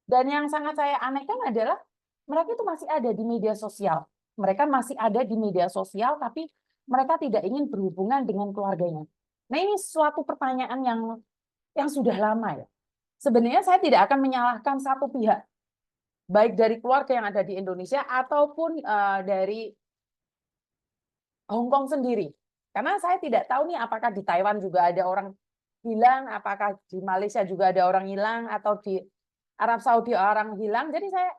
Dan yang sangat saya anehkan adalah mereka itu masih ada di media sosial. Mereka masih ada di media sosial, tapi mereka tidak ingin berhubungan dengan keluarganya. Nah, ini suatu pertanyaan yang sudah lama ya. Sebenarnya saya tidak akan menyalahkan satu pihak, baik dari keluarga yang ada di Indonesia ataupun dari Hong Kong sendiri. Karena saya tidak tahu nih apakah di Taiwan juga ada orang hilang, apakah di Malaysia juga ada orang hilang, atau di Arab Saudi orang hilang. Jadi saya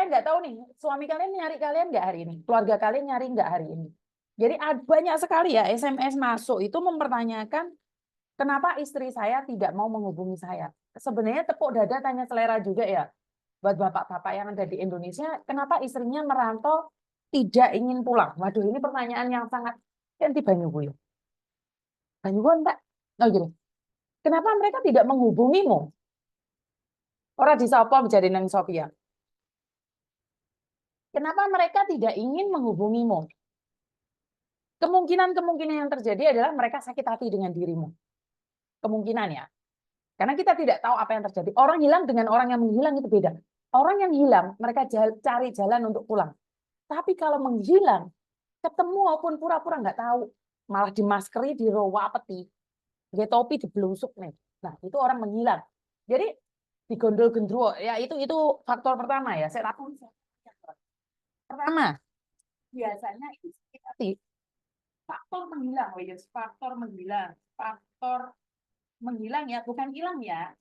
nggak tahu nih, suami kalian nyari kalian nggak hari ini? Keluarga kalian nyari nggak hari ini? Jadi banyak sekali ya SMS masuk itu mempertanyakan kenapa istri saya tidak mau menghubungi saya. Sebenarnya tepuk dada tanya selera juga ya buat bapak-bapak yang ada di Indonesia, kenapa istrinya merantau tidak ingin pulang? Waduh, ini pertanyaan yang sangat ganti Banyuwu ya. Banyuwu enggak? Oh gini. Kenapa mereka tidak menghubungimu? Orang di Sopo menjadi Neng Sophia. Kenapa mereka tidak ingin menghubungimu? Kemungkinan-kemungkinan yang terjadi adalah mereka sakit hati dengan dirimu. Kemungkinan ya. Karena kita tidak tahu apa yang terjadi. Orang hilang dengan orang yang menghilang itu beda. Orang yang hilang, mereka cari jalan untuk pulang. Tapi kalau menghilang, ketemu maupun pura-pura nggak tahu, malah dimaskeri, dirowapeti, dia topi dibelusuk nih. Nah, itu orang menghilang. Jadi digondol gendruwo ya itu faktor pertama ya. Saya tahu pertama biasanya itu sakit hati. Faktor menghilang, oh yes, faktor menghilang ya, bukan hilang ya.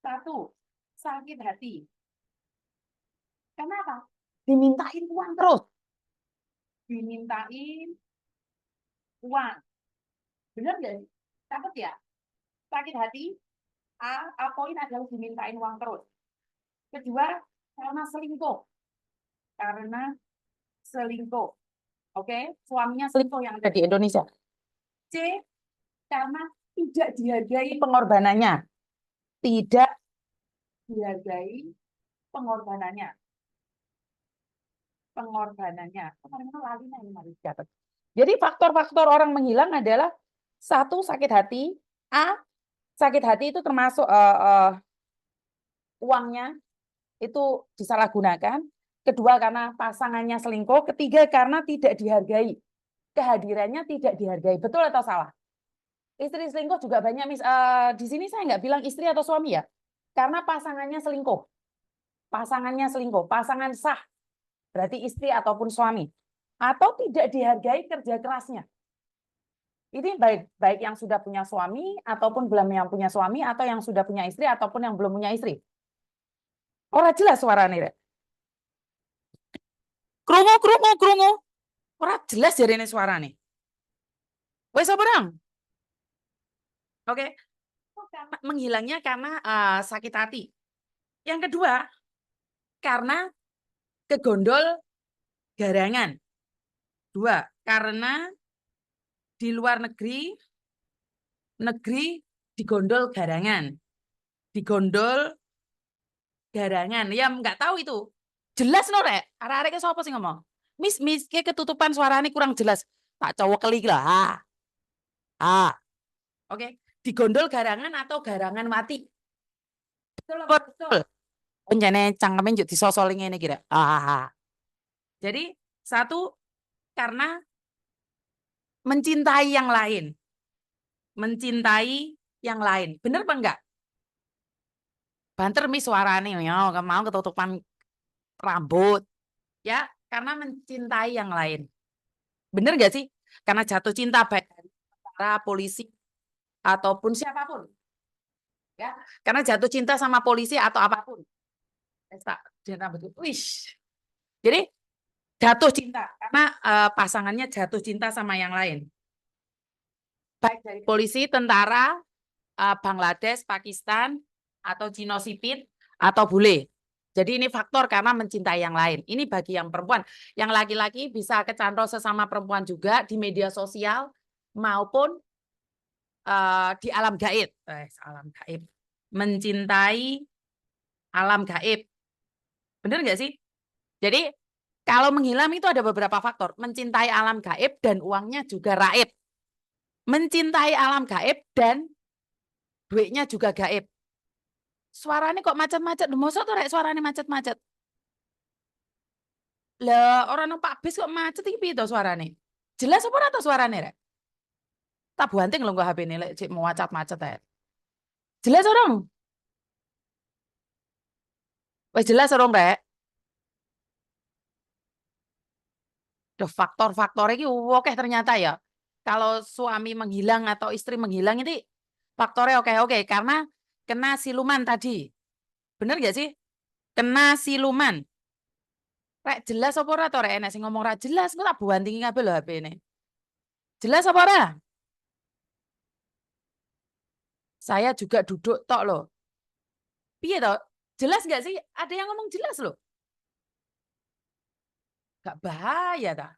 Satu, sakit hati. Kenapa? Dimintain uang terus. Dimintain uang. Benar nggak sih? Catat ya. Sakit hati, A poin adalah dimintain uang terus. Kedua, karena selingkuh. Karena selingkuh. Oke, suaminya selingkuh yang ada di Indonesia. C, karena tidak dihargai pengorbanannya. Tidak dihargai pengorbanannya. Jadi faktor-faktor orang menghilang adalah satu, sakit hati. A, sakit hati itu termasuk uangnya itu disalahgunakan. Kedua, karena pasangannya selingkuh. Ketiga, karena tidak dihargai. Kehadirannya tidak dihargai. Betul atau salah? Istri selingkuh juga banyak. Di sini saya nggak bilang istri atau suami ya. Karena pasangannya selingkuh. Pasangannya selingkuh. Pasangan sah. Berarti istri ataupun suami. Atau tidak dihargai kerja kerasnya. Ini baik yang sudah punya suami ataupun belum yang punya suami, atau yang sudah punya istri ataupun yang belum punya istri. Orang jelas suaranya. Krungu, krungu, krungu. Orang jelas jadi ini suaranya. Wes berang. Oke. Menghilangnya karena sakit hati. Yang kedua, karena kegondol garangan. Dua, karena di luar negeri digondol garangan. Digondol garangan. Ya nggak tahu itu. Jelas no rek. Arek-arek sapa sih ngomong? Mis kayak ketutupan suaranya kurang jelas. Tak cowok keli lah. Oke. Digondol garangan atau garangan mati. Betul apa betul? Penjane cangkemen juk disosol ngene kira. Jadi satu, karena mencintai yang lain. Mencintai yang lain. Bener apa enggak? Banter mi suarane ya, mau ketutupan rambut. Ya, karena mencintai yang lain. Bener enggak sih? Karena jatuh cinta baik dari tentara, polisi ataupun siapapun. Ya, karena jatuh cinta sama polisi atau apapun. Jadi jatuh cinta karena pasangannya jatuh cinta sama yang lain. Baik dari polisi, tentara, Bangladesh, Pakistan, atau Cino sipit, atau bule. Jadi ini faktor karena mencintai yang lain. Ini bagi yang perempuan. Yang laki-laki bisa kecantol sesama perempuan juga di media sosial maupun di alam gaib. Alam gaib. Mencintai alam gaib. Benar nggak sih? Jadi kalau menghilang itu ada beberapa faktor. Mencintai alam gaib dan uangnya juga raib. Mencintai alam gaib dan duitnya juga gaib. Suaranya kok macet-macet. Mosok tuh rek suaranya macet-macet. Lah orang nang Pak Bis kok macet iki piye to suarane? Jelas apa ora to suarane rek? Tak buanting lho kok HP ini lek cek mau macet-macet ae. Jelas orang? Wes jelas orang rek? Duh, faktor-faktor iki oke ternyata ya. Kalau suami menghilang atau istri menghilang ini faktornya oke karena kena siluman tadi. Bener gak sih? Kena siluman. Rek jelas apa ora to rek enek sing ngomong ra jelas, kok tak buantingi kabeh lho HP ini. Jelas apa ora? Saya juga duduk tok loh. Piye to? Jelas gak sih? Ada yang ngomong jelas loh. Gak bahaya ta?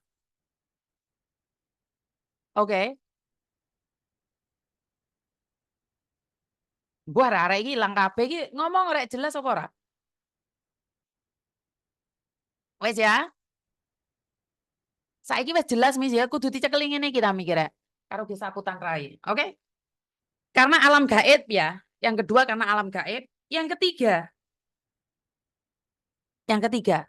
Oke. Gua arek iki ilang kabeh iki ngomong rek jelas apa ora? Wes ya. Saiki wis jelas mis ya kudu dicekel ngene iki ta mikir rek. Karo disaputan rai. Oke? Karena alam gaib ya. Yang kedua karena alam gaib. Yang ketiga,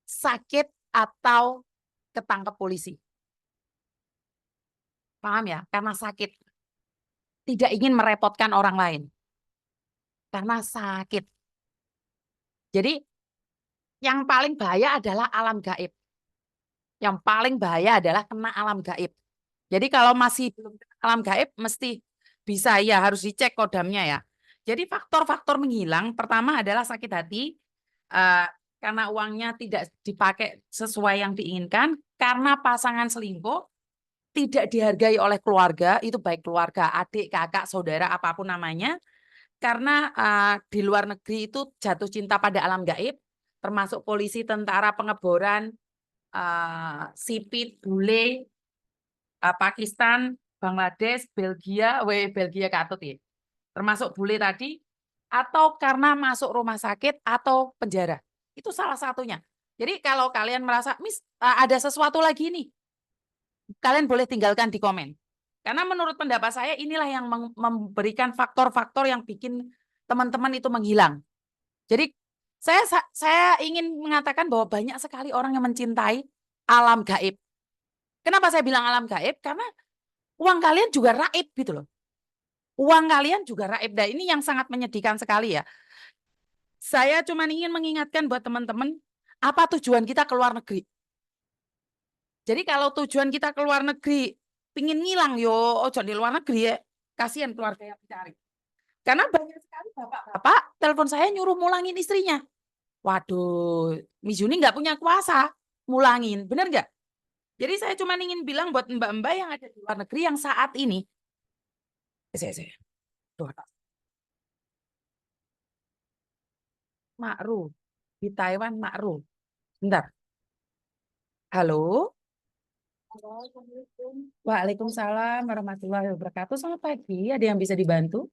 sakit atau ketangkep polisi. Paham ya? Karena sakit. Tidak ingin merepotkan orang lain. Karena sakit. Jadi yang paling bahaya adalah alam gaib. Yang paling bahaya adalah kena alam gaib. Jadi kalau masih belum kena alam gaib, mesti bisa ya harus dicek kodamnya ya. Jadi faktor-faktor menghilang pertama adalah sakit hati, karena uangnya tidak dipakai sesuai yang diinginkan, karena pasangan selingkuh, tidak dihargai oleh keluarga, itu baik keluarga, adik, kakak, saudara, apapun namanya, karena di luar negeri itu jatuh cinta pada alam gaib, termasuk polisi, tentara, pengeboran, sipit, bule, Pakistan, Bangladesh, Belgia katut ya. Termasuk bule tadi, atau karena masuk rumah sakit atau penjara. Itu salah satunya. Jadi kalau kalian merasa, Miss, ada sesuatu lagi nih, kalian boleh tinggalkan di komen. Karena menurut pendapat saya inilah yang memberikan faktor-faktor yang bikin teman-teman itu menghilang. Jadi saya ingin mengatakan bahwa banyak sekali orang yang mencintai alam gaib. Kenapa saya bilang alam gaib? Karena uang kalian juga raib gitu loh. Uang kalian juga raib. Dan ini yang sangat menyedihkan sekali ya. Saya cuma ingin mengingatkan buat teman-teman, apa tujuan kita ke luar negeri. Jadi kalau tujuan kita ke luar negeri, pingin ngilang, yo ojo di luar negeri ya. Kasihan keluarga yang mencari. Karena banyak sekali bapak-bapak telepon saya nyuruh mulangin istrinya. Waduh, Mizuni nggak punya kuasa mulangin, bener nggak? Jadi saya cuma ingin bilang buat mbak-mbak yang ada di luar negeri yang saat ini, saya. Makruh di Taiwan makruh. Bentar. Halo. Waalaikumsalam warahmatullahi wabarakatuh. Selamat pagi. Ada yang bisa dibantu?